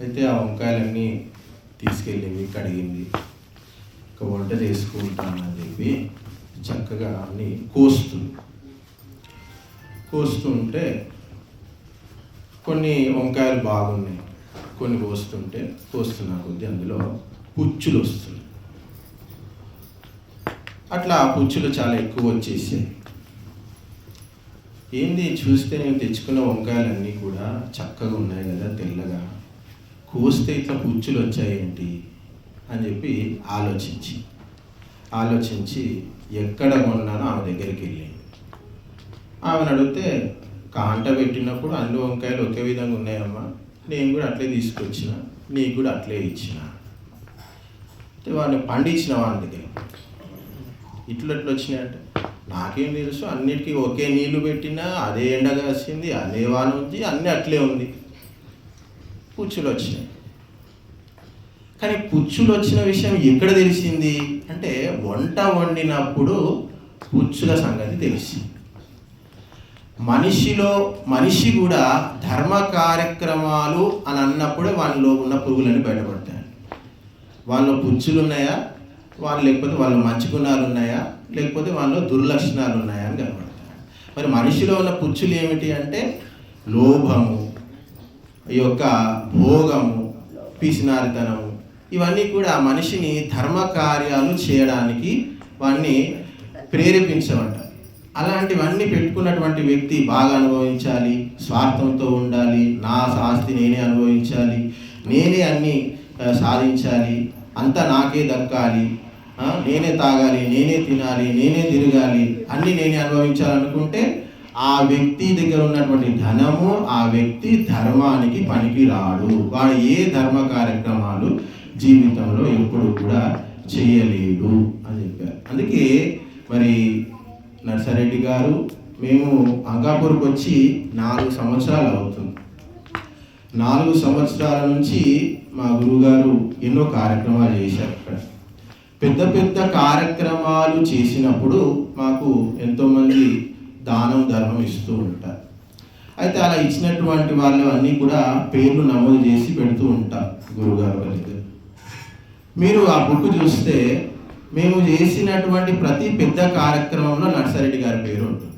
అయితే ఆ వంకాయలన్నీ తీసుకెళ్ళింది, కడిగింది. ఒక వంట చేసుకుంటానని చెప్పి చక్కగా అన్నీ కోస్తుంటే కొన్ని వంకాయలు బాగున్నాయి, కొన్ని కోస్తున్నా కొద్దీ అందులో పుచ్చులు వస్తున్నాయి. అట్లా పుచ్చులు చాలా ఎక్కువ వచ్చేసాయి. ఏంది చూస్తే నేను తెచ్చుకున్న వంకాయలన్నీ కూడా చక్కగా ఉన్నాయి కదా, తెల్లగా, కోస్తే ఇట్లా పుచ్చులు వచ్చాయేంటి అని చెప్పి ఆలోచించి ఎక్కడ కొన్నానో ఆమె దగ్గరికి వెళ్ళింది. ఆమెను అడిగితే కాంట పెట్టినప్పుడు అన్ని వంకాయలు ఒకే విధంగా ఉన్నాయమ్మా, నేను కూడా అట్లే తీసుకొచ్చిన, నీకు కూడా అట్లే ఇచ్చిన. వాడిని పండించిన వాడి దగ్గర ఇట్లా వచ్చినాయంటే నాకేం తెలుసు, అన్నిటికీ ఒకే నీళ్లు పెట్టినా అదే ఎండ కాసింది, అదే వాన ఉంది, అన్నీ అట్లే ఉంది, పుచ్చులు వచ్చినాయి. కానీ పుచ్చులు వచ్చిన విషయం ఎక్కడ తెలిసింది అంటే వంట వండినప్పుడు పుచ్చుల సంగతి తెలిసింది. మనిషి కూడా ధర్మ కార్యక్రమాలు అని అన్నప్పుడే వాళ్ళలో ఉన్న పురుగులని బయటపడతాయి. వాళ్ళలో పుచ్చులు ఉన్నాయా, లేకపోతే వాళ్ళు మంచి గుణాలు ఉన్నాయా, లేకపోతే వాళ్ళలో దుర్లక్షణాలు ఉన్నాయా అని కనబడతాయి. మరి మనిషిలో ఉన్న పుచ్చులు ఏమిటి అంటే లోభము, ఈ యొక్క భోగము, పిసినారితనము, ఇవన్నీ కూడా మనిషిని ధర్మ కార్యాలు చేయడానికి వాడిని ప్రేరేపించమంట. అలాంటివన్నీ పెట్టుకున్నటువంటి వ్యక్తి బాగా అనుభవించాలి, స్వార్థంతో ఉండాలి, నా ఆస్తి నేనే అనుభవించాలి, నేనే అన్నీ సాధించాలి, అంతా నాకే దక్కాలి, నేనే తాగాలి, నేనే తినాలి, నేనే తిరగాలి, అన్నీ నేనే అనుభవించాలనుకుంటే ఆ వ్యక్తి దగ్గర ఉన్నటువంటి ధనము ఆ వ్యక్తి ధర్మానికి పనికి రాడు. వాడు ఏ ధర్మ కార్యక్రమాలు జీవితంలో ఎప్పుడు కూడా చేయలేడు అని చెప్పారు. అందుకే మరి నర్సారెడ్డి గారు, మేము అంకాపూర్కి వచ్చి 4 సంవత్సరాలు అవుతుంది. 4 సంవత్సరాల నుంచి మా గురువుగారు ఎన్నో కార్యక్రమాలు చేశారు. ఇక్కడ పెద్ద కార్యక్రమాలు చేసినప్పుడు మాకు ఎంతోమంది దానం ధర్మం ఇస్తూ ఉంటారు. అయితే అలా ఇచ్చినటువంటి వాళ్ళు అన్నీ కూడా పేర్లు నమోదు చేసి పెడుతూ ఉంటారు గురువుగారు వాళ్ళకి. మీరు ఆ బుక్ చూస్తే మేము చేసినటువంటి ప్రతి పెద్ద కార్యక్రమంలో నర్సారెడ్డి గారి పేరు ఉంటుంది.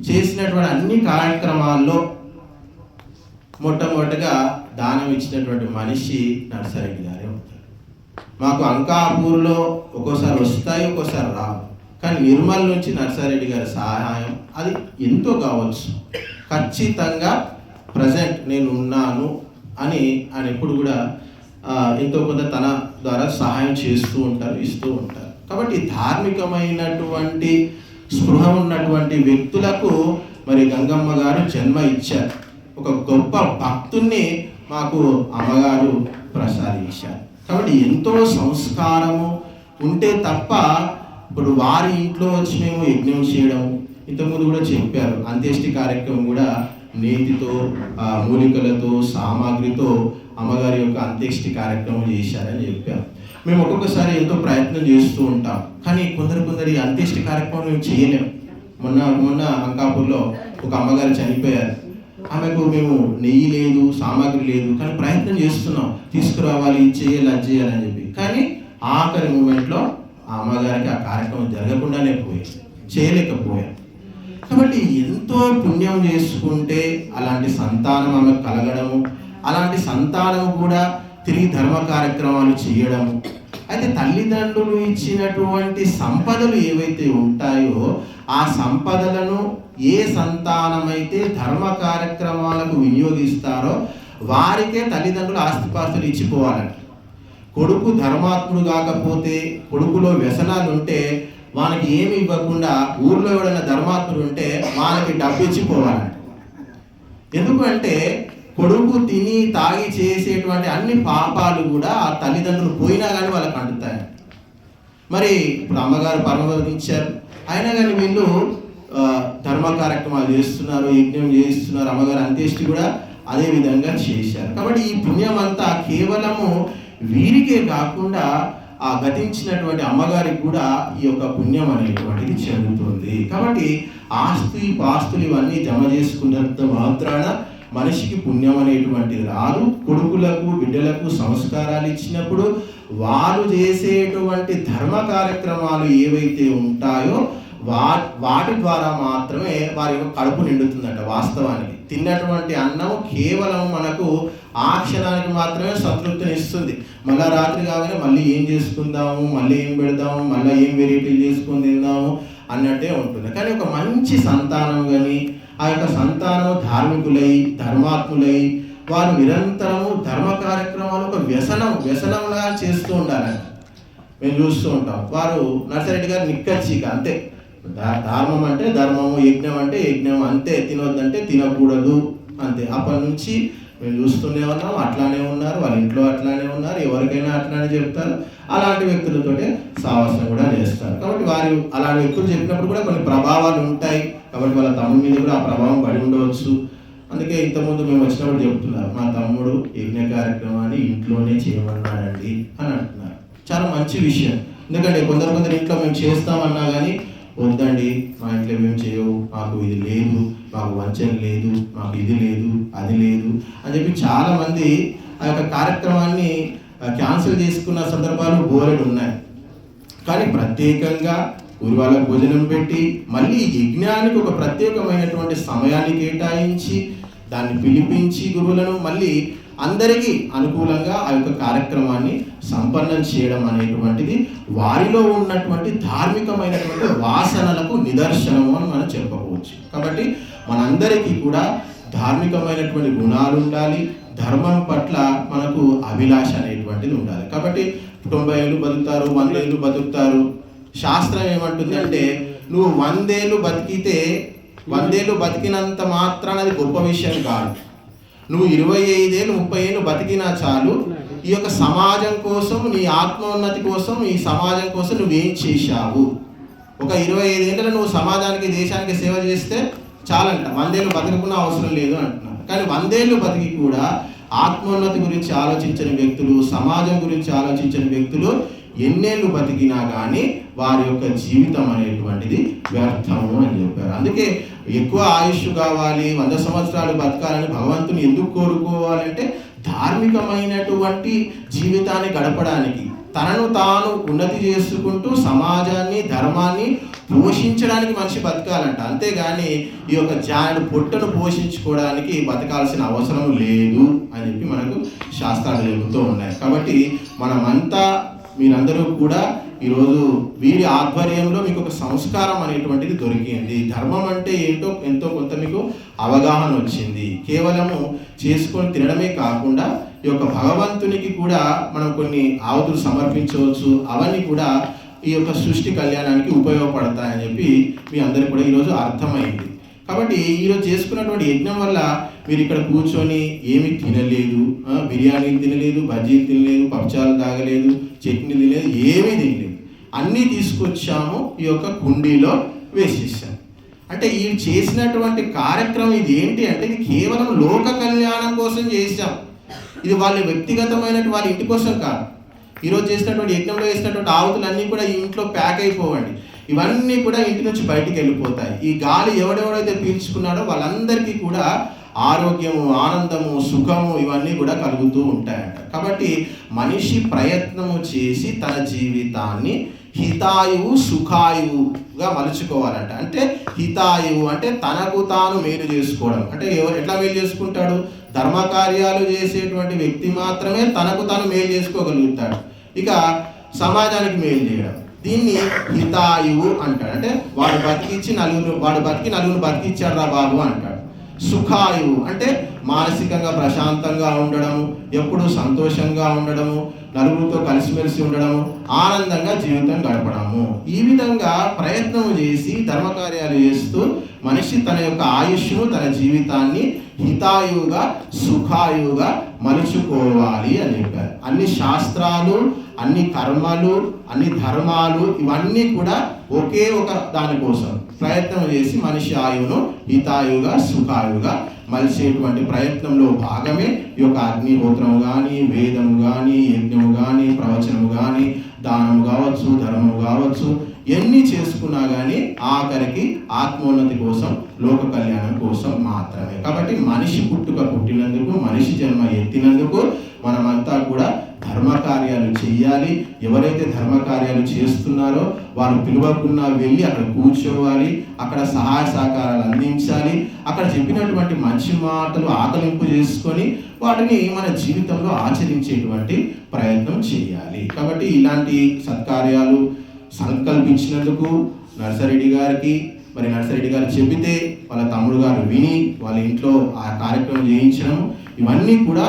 చేసినటువంటి అన్ని కార్యక్రమాల్లో మొట్టమొదటిగా దానం ఇచ్చినటువంటి మనిషి నర్సారెడ్డి గారే ఉంటారు. మాకు అంకాపూర్లో ఒక్కోసారి వస్తాయి, ఒక్కోసారి రావు. కానీ నిర్మల్ నుంచి నర్సారెడ్డి గారి సహాయం అది ఎంతో కావచ్చు. ఖచ్చితంగా ప్రజెంట్ నేను ఉన్నాను అని ఆయన ఎప్పుడు కూడా ఎంతో కొంత తన ద్వారా సహాయం చేస్తూ ఉంటారు, ఇస్తూ ఉంటారు. కాబట్టి ధార్మికమైనటువంటి స్పృహ ఉన్నటువంటి వ్యక్తులకు మరి గంగమ్మ గారు జన్మ ఇచ్చారు. ఒక గొప్ప భక్తుణ్ణి మాకు అమ్మగారు ప్రసాదించారు. కాబట్టి ఎంతో సంస్కారము ఉంటే తప్ప ఇప్పుడు వారి ఇంట్లో వచ్చి మేము యజ్ఞం చేయడం, ఇంతకుముందు కూడా చెప్పారు, అంత్యేష్టి కార్యక్రమం కూడా నేతితో, మూలికలతో, సామాగ్రితో అమ్మగారి యొక్క అంత్యేష్టి కార్యక్రమం చేశారని చెప్పారు. మేము ఒక్కొక్కసారి ఎంతో ప్రయత్నం చేస్తూ ఉంటాం, కానీ కొందరు ఈ అంత్యేష్టి కార్యక్రమం మేము చేయలేము. మొన్న అంకాపూర్లో ఒక అమ్మగారు చనిపోయారు. ఆమెకు మేము నెయ్యి లేదు, సామాగ్రి లేదు, కానీ ప్రయత్నం చేస్తున్నాం, తీసుకురావాలి, చేయాలి, అది చేయాలని చెప్పి. కానీ ఆఖరి మూమెంట్లో ఆ అమ్మగారికి ఆ కార్యక్రమం జరగకుండానే చేయలేకపోయాం. కాబట్టి ఎంతో పుణ్యం చేసుకుంటే అలాంటి సంతానం ఆమెకు కలగడము, అలాంటి సంతానం కూడా తిరిగి ధర్మ కార్యక్రమాలు చేయడము. అయితే తల్లిదండ్రులు ఇచ్చినటువంటి సంపదలు ఏవైతే ఉంటాయో ఆ సంపదలను ఏ సంతానమైతే ధర్మ కార్యక్రమాలకు వినియోగిస్తారో వారికే తల్లిదండ్రులు ఆస్తిపాస్తులు ఇచ్చిపోవాలంట. కొడుకు ధర్మాత్ముడు కాకపోతే, కొడుకులో వ్యసనాలు ఉంటే వానికి ఏమి ఇవ్వకుండా ఊర్లో ఎవడైనా ధర్మాత్ముడు ఉంటే వాళ్ళకి డబ్బు ఇచ్చిపోవాలంట. ఎందుకంటే కొడుకు తిని తాగి చేసేటువంటి అన్ని పాపాలు కూడా ఆ తల్లిదండ్రులు పోయినా కానీ వాళ్ళకి అంటుతాయి. మరి ఇప్పుడు అమ్మగారు పరమపదించారు, అయినా కానీ వీళ్ళు ధర్మ కార్యక్రమాలు చేస్తున్నారు, యజ్ఞం చేస్తున్నారు. అమ్మగారు అంత్యేష్టి కూడా అదే విధంగా చేశారు. కాబట్టి ఈ పుణ్యం అంతా కేవలము వీరికే కాకుండా ఆ గతించినటువంటి అమ్మగారికి కూడా ఈ యొక్క పుణ్యం అనేటువంటిది చెందుతుంది. కాబట్టి పాస్తులు ఇవన్నీ జమ చేసుకున్నంత మాత్రాన మనిషికి పుణ్యం అనేటువంటిది రాదు. కొడుకులకు బిడ్డలకు సంస్కారాలు ఇచ్చినప్పుడు వారు చేసేటువంటి ధర్మ కార్యక్రమాలు ఏవైతే ఉంటాయో వాటి ద్వారా మాత్రమే వారి యొక్క కడుపు నిండుతుందట. వాస్తవానికి తిన్నటువంటి అన్నం కేవలం మనకు ఆ క్షణానికి మాత్రమే సంతృప్తిని ఇస్తుంది. మళ్ళీ రాత్రి కాగానే మళ్ళీ ఏం చేసుకుందాము, మళ్ళీ ఏం పెడదాము, మళ్ళీ ఏం వెరైటీలు చేసుకొని తిందాము అన్నట్టే ఉంటుంది. కానీ ఒక మంచి సంతానం కానీ ఆ యొక్క సంతానం ధార్మికులై ధర్మాత్ములై వారు నిరంతరము ధర్మ కార్యక్రమాలు ఒక వ్యసనంలా చేస్తూ ఉండాలంట. మేము చూస్తూ ఉంటాం. వారు నర్సిరెడ్డి గారు నిక్కచ్చిగా అంతే, ధర్మం అంటే ధర్మము, యజ్ఞం అంటే యజ్ఞం అంతే, తినొద్దంటే తినకూడదు అంతే. అప్పటి నుంచి మేము చూస్తూనే ఉన్నాం. అట్లానే ఉన్నారు, వాళ్ళ ఇంట్లో అట్లానే ఉన్నారు, ఎవరికైనా అట్లానే చెప్తారు. అలాంటి వ్యక్తులతోటే సావాసం కూడా చేస్తారు. కాబట్టి వారు అలాంటి వ్యక్తులు చెప్పినప్పుడు కూడా కొన్ని ప్రభావాలు ఉంటాయి. కాబట్టి వాళ్ళ తమ్ముడి మీద కూడా ఆ ప్రభావం పడి ఉండవచ్చు. అందుకే ఇంతకుముందు మేము వచ్చినప్పుడు చెప్తున్నారు, మా తమ్ముడు యజ్ఞ కార్యక్రమాన్ని ఇంట్లోనే చేయమన్నాడండి అని అంటున్నారు. చాలా మంచి విషయం. ఎందుకంటే కొందరు ఇంట్లో మేము చేస్తామన్నా కానీ వద్దండి, మా ఇంట్లో మేము చేయవు, మాకు ఇది లేదు, మాకు వంచన లేదు, మాకు ఇది లేదు, అది లేదు అని చెప్పి చాలామంది ఆ యొక్క కార్యక్రమాన్ని క్యాన్సిల్ చేసుకున్న సందర్భాలు బోలెడు ఉన్నాయి. కానీ ప్రత్యేకంగా గురువాల భోజనం పెట్టి మళ్ళీ యజ్ఞానికి ఒక ప్రత్యేకమైనటువంటి సమయాన్ని కేటాయించి దాన్ని పిలిపించి గురువులను మళ్ళీ అందరికీ అనుకూలంగా ఆ యొక్క కార్యక్రమాన్ని సంపన్నం చేయడం అనేటువంటిది వారిలో ఉన్నటువంటి ధార్మికమైనటువంటి వాసనలకు నిదర్శనము అని మనం చెప్పుకోవచ్చు. కాబట్టి మనందరికీ కూడా ధార్మికమైనటువంటి గుణాలు ఉండాలి, ధర్మం పట్ల మనకు అభిలాష అనేటువంటిది ఉండాలి. కాబట్టి 90 ఏళ్ళు బతుకుతారు, 100 ఏళ్ళు బతుకుతారు. శాస్త్రం ఏమంటుంది అంటే నువ్వు 100 ఏళ్ళు బతికితే 100 ఏళ్ళు బతికినంత మాత్రాన అది గొప్ప విషయం కాదు. నువ్వు 25 ఏళ్ళు 30 ఏళ్ళు బతికినా చాలు. ఈ యొక్క సమాజం కోసం, నీ ఆత్మోన్నతి కోసం, ఈ సమాజం కోసం నువ్వేం చేశావు. ఒక 25 ఏళ్ళలో నువ్వు సమాజానికి దేశానికి సేవ చేస్తే చాలంట. 100 ఏళ్ళు బతకకుండా అవసరం లేదు అంటున్నారు. కానీ 100 ఏళ్ళు బతికి కూడా ఆత్మోన్నతి గురించి ఆలోచించని వ్యక్తులు, సమాజం గురించి ఆలోచించని వ్యక్తులు ఎన్నేళ్ళు బతికినా కానీ వారి యొక్క జీవితం అనేటువంటిది వ్యర్థము అని చెప్పారు. అందుకే ఎక్కువ ఆయుష్ కావాలి, 100 సంవత్సరాలు బతకాలని భగవంతుని ఎందుకు కోరుకోవాలంటే ధార్మికమైనటువంటి జీవితాన్ని గడపడానికి, తనను తాను ఉన్నతి చేసుకుంటూ సమాజాన్ని ధర్మాన్ని పోషించడానికి మనిషి బతకాలంట. అంతేగాని ఈ యొక్క జానుడు పొట్టను పోషించుకోవడానికి బతకాల్సిన అవసరం లేదు అని చెప్పి మనకు శాస్త్రాలు చెబుతూ ఉన్నాయి. కాబట్టి మనమంతా మీరందరూ కూడా ఈరోజు వీరి ఆధ్వర్యంలో మీకు ఒక సంస్కారం అనేటువంటిది దొరికింది. ధర్మం అంటే ఏంటో ఎంతో కొంత మీకు అవగాహన వచ్చింది. కేవలము చేసుకొని తినడమే కాకుండా ఈ యొక్క భగవంతునికి కూడా మనం కొన్ని ఆవుతులు సమర్పించవచ్చు. అవన్నీ కూడా ఈ యొక్క సృష్టి కళ్యాణానికి ఉపయోగపడతాయని చెప్పి మీ అందరికీ కూడా ఈరోజు అర్థమైంది. కాబట్టి ఈరోజు చేసుకున్నటువంటి యజ్ఞం వల్ల మీరు ఇక్కడ కూర్చొని ఏమీ తినలేదు, బిర్యానీలు తినలేదు, బజ్జీలు తినలేదు, పప్చాలు తాగలేదు, చట్నీ తినలేదు, ఏమీ తినలేదు. అన్నీ తీసుకొచ్చాము, ఈ యొక్క కుండీలో వేసేసాం. అంటే ఈ చేసినటువంటి కార్యక్రమం ఇది ఏంటి అంటే ఇది కేవలం లోక కళ్యాణం కోసం చేసాం. ఇది వాళ్ళ వ్యక్తిగతమైన వాళ్ళ ఇంటి కోసం కాదు. ఈరోజు చేసినటువంటి యజ్ఞంలో వేసినటువంటి ఆవుతులన్నీ కూడా ఈ ఇంట్లో ప్యాక్ అయిపోవండి. ఇవన్నీ కూడా ఇంటి నుంచి బయటికి వెళ్ళిపోతాయి. ఈ గాలి ఎవడెవడైతే పీల్చుకున్నాడో వాళ్ళందరికీ కూడా ఆరోగ్యము, ఆనందము, సుఖము ఇవన్నీ కూడా కలుగుతూ ఉంటాయంట. కాబట్టి మనిషి ప్రయత్నము చేసి తన జీవితాన్ని హితాయువు సుఖాయువుగా మలుచుకోవాలంట. అంటే హితాయువు అంటే తనకు తాను మేలు చేసుకోవడం. అంటే ఎట్లా మేలు చేసుకుంటాడు? ధర్మకార్యాలు చేసేటువంటి వ్యక్తి మాత్రమే తనకు తాను మేలు చేసుకోగలుగుతాడు. ఇక సమాజానికి మేలు చేయడం, దీన్ని హితాయువు అంటాడు. అంటే వాడు బతికి నలుగురు బతికిచ్చాడు రా బాబు అంటాడు. సుఖాయువు అంటే మానసికంగా ప్రశాంతంగా ఉండడము, ఎప్పుడూ సంతోషంగా ఉండడము, నలుగురితో కలిసిమెలిసి ఉండడము, ఆనందంగా జీవితం గడపడము. ఈ విధంగా ప్రయత్నం చేసి ధర్మకార్యాలు చేస్తూ మనిషి తన యొక్క ఆయుష్ను, తన జీవితాన్ని హితాయువుగా సుఖాయువుగా మలుచుకోవాలి అని చెప్పారు. అన్ని శాస్త్రాలు, అన్ని కర్మలు, అన్ని ధర్మాలు ఇవన్నీ కూడా ఒకే ఒక దానికోసం ప్రయత్నం చేసి మనిషి ఆయువును హితాయువుగా సుఖాయువుగా మలిచేటువంటి ప్రయత్నంలో భాగమే ఈ యొక్క అగ్నిహోత్రము కానీ, వేదము కానీ, యజ్ఞము కానీ, ప్రవచనము కానీ, దానము కావచ్చు, ధర్మము కావచ్చు, ఎన్ని చేసుకున్నా కానీ ఆఖరికి ఆత్మోన్నతి కోసం, లోక కళ్యాణం కోసం మాత్రమే. కాబట్టి మనిషి పుట్టినందుకు, మనిషి జన్మ ఎత్తినందుకు మనమంతా కూడా ధర్మకార్యాలు చేయాలి. ఎవరైతే ధర్మకార్యాలు చేస్తున్నారో వారు పిలువకున్నా వెళ్ళి అక్కడ కూర్చోవాలి, అక్కడ సహాయ సహకారాలు అందించాలి, అక్కడ చెప్పినటువంటి మంచి మాటలు ఆకలింపు చేసుకొని వాటిని మన జీవితంలో ఆచరించేటువంటి ప్రయత్నం చేయాలి. కాబట్టి ఇలాంటి సత్కార్యాలు సంకల్పించినందుకు నర్సారెడ్డి గారికి, మరి నర్సారెడ్డి గారు చెబితే వాళ్ళ తమ్ముడు గారు విని వాళ్ళ ఇంట్లో ఆ కార్యక్రమం చేయించడం, ఇవన్నీ కూడా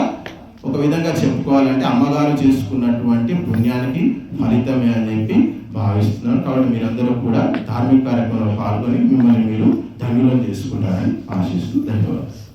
ఒక విధంగా చెప్పుకోవాలంటే అమ్మగారు చేసుకున్నటువంటి పుణ్యానికి ఫలితమే అని చెప్పి భావిస్తున్నాను. కాబట్టి మీరందరూ కూడా ధార్మిక కార్యక్రమంలో పాల్గొని మిమ్మల్ని మీరు ధన్యులను చేసుకుంటారని ఆశిస్తూ ధన్యవాదాలు.